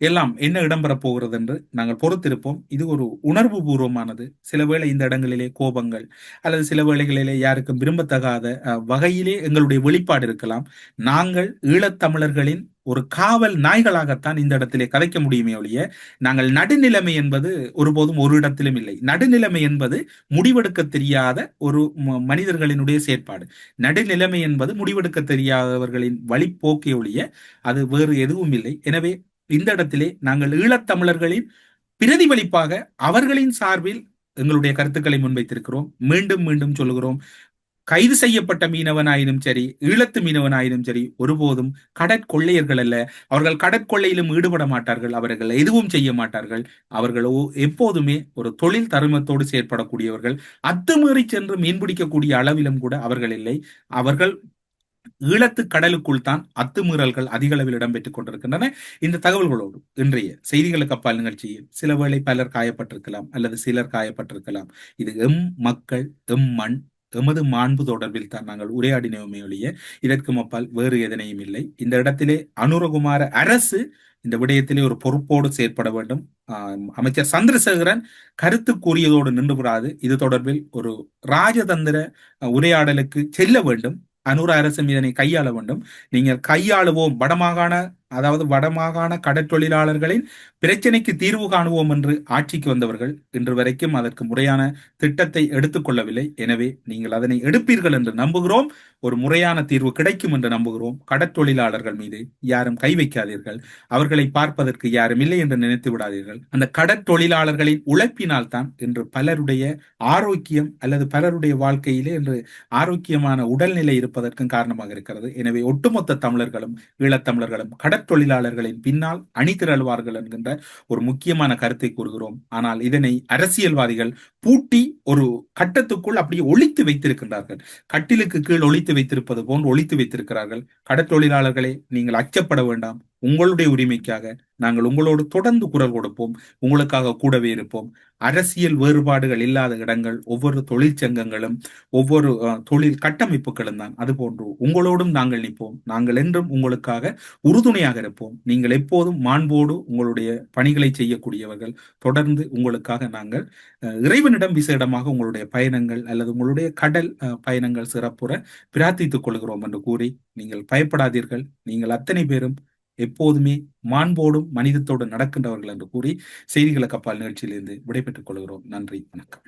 Speaker 1: எல்லாம் என்ன இடம்பெறப் போகிறது என்று நாங்கள் பொறுத்திருப்போம். இது ஒரு உணர்வு பூர்வமானது. சில வேளை இந்த இடங்களிலே கோபங்கள் அல்லது சில வேளைகளிலே யாருக்கும் விரும்பத்தகாத வகையிலே எங்களுடைய வெளிப்பாடு இருக்கலாம். நாங்கள் ஈழத்தமிழர்களின் ஒரு காவல் நாய்களாகத்தான் இந்த இடத்திலே கதைக்க முடியுமே ஒழிய, நாங்கள் நடுநிலைமை என்பது ஒருபோதும் ஒரு இடத்திலும் இல்லை. நடுநிலைமை என்பது முடிவெடுக்க தெரியாத ஒரு மனிதர்களினுடைய செயற்பாடு. நடுநிலைமை என்பது முடிவெடுக்க தெரியாதவர்களின் வழிப்போக்கே ஒழிய அது வேறு எதுவும் இல்லை. எனவே இந்த இடத்திலே நாங்கள் ஈழத்தமிழர்களின் பிரதிபலிப்பாக அவர்களின் சார்பில் எங்களுடைய கருத்துக்களை முன்வைத்திருக்கிறோம். மீண்டும் மீண்டும் சொல்லுகிறோம், கைது செய்யப்பட்ட மீனவனாயினும் சரி, ஈழத்து மீனவனாயினும் சரி, ஒருபோதும் கடற்கொள்ளையர்கள் அல்ல. அவர்கள் கடற்கொள்ளையிலும் ஈடுபட மாட்டார்கள். அவர்கள் எதுவும் செய்ய மாட்டார்கள். அவர்கள் எப்போதுமே ஒரு தொழில் தருமத்தோடு செயற்படக்கூடியவர்கள். அத்துமீறி சென்று மீன்பிடிக்கக்கூடிய அளவிலும் கூட அவர்கள் இல்லை. அவர்கள் ஈழத்து கடலுக்குள் தான் அத்துமீறல்கள் அதிக அளவில் இடம்பெற்றுக் கொண்டிருக்கின்றன. இந்த தகவல்களோடு இன்றைய செய்திகளுக்கு அப்பால் நிகழ்ச்சியில் சில வேளை பலர் காயப்பட்டிருக்கலாம், அல்லது சிலர் காயப்பட்டிருக்கலாம். இது எம் மக்கள், எம் மண், எமது மாண்பு தொடர்பில் தான் நாங்கள் உரையாடினோமே ஒழிய இதற்கு அப்பால் வேறு எதனையும் இல்லை. இந்த இடத்திலே அனுரகுமார அரசு இந்த விடயத்திலே ஒரு பொறுப்போடு செயற்பட வேண்டும். அமைச்சர் சந்திரசேகரன் கருத்து கூறியதோடு நின்று விடாது. இது தொடர்பில் ஒரு ராஜதந்திர உரையாடலுக்கு செல்ல வேண்டும். அனுர அரசு இதனை கையாள வேண்டும். நீங்கள் கையாளுவோம், வடமாகாண கடற்தொழிலாளர்களின் பிரச்சனைக்கு தீர்வு காணுவோம் என்று ஆட்சிக்கு வந்தவர்கள் இன்று வரைக்கும் அதற்கு முறையான திட்டத்தை எடுத்துக்கொள்ளவில்லை. எனவே நீங்கள் அதனை எடுப்பீர்கள் என்று நம்புகிறோம். ஒரு முறையான தீர்வு கிடைக்கும் என்று நம்புகிறோம். கடற்தொழிலாளர்கள் மீது யாரும் கை வைக்காதீர்கள். அவர்களை பார்ப்பதற்கு யாரும் இல்லை என்று நினைத்து விடாதீர்கள். அந்த கடற்தொழிலாளர்களின் உழைப்பினால் தான் இன்று பலருடைய ஆரோக்கியம் அல்லது பலருடைய வாழ்க்கையிலே இன்று ஆரோக்கியமான உடல்நிலை இருப்பதற்கும் காரணமாக இருக்கிறது. எனவே ஒட்டுமொத்த தமிழர்களும் ஈழத்தமிழர்களும் கடற்தொழிலாளர்களின் பின்னால் அணிதிரள்வார்கள் என்கின்ற ஒரு முக்கியமான கருத்தை கூறுகிறோம். ஆனால் இதனை அரசியல்வாதிகள் பூட்டி ஒரு கட்டத்துக்குள் அப்படியே ஒளித்து வைத்திருக்கின்றார்கள். கட்டிலுக்கு கீழ் ஒளித்து வைத்திருப்பது போன்று ஒளித்து வைத்திருக்கிறார்கள். கடற்தொழிலாளர்களை நீங்கள் அச்சப்பட வேண்டாம். உங்களுடைய உரிமைக்காக நாங்கள் உங்களோடு தொடர்ந்து குரல் கொடுப்போம். உங்களுக்காக கூடவே இருப்போம். அரசியல் வேறுபாடுகள் இல்லாத இடங்கள் ஒவ்வொரு தொழிற்சங்கங்களும் ஒவ்வொரு தொழில் கட்டமைப்புகளும் தான். அதுபோன்று உங்களோடும் நாங்கள் நிற்போம். நாங்கள் என்றும் உங்களுக்காக உறுதுணையாக இருப்போம். நீங்கள் எப்போதும் மாண்போடு உங்களுடைய பணிகளை செய்யக்கூடியவர்கள். தொடர்ந்து உங்களுக்காக நாங்கள் இறைவனிடம் விசேடமாக உங்களுடைய பயணங்கள் அல்லது உங்களுடைய கடல் பயணங்கள் சிறப்புற பிரார்த்தித்துக் கொள்கிறோம் என்று கூறி, நீங்கள் பயப்படாதீர்கள். நீங்கள் அத்தனை பேரும் எப்போதுமே மாண்போடும் மனிதத்தோடு நடக்கின்றவர்கள் என்று கூறி செய்திகளுக்கு அப்பால் நிகழ்ச்சியிலிருந்து விடைபெற்றுக் கொள்கிறோம். நன்றி, வணக்கம்.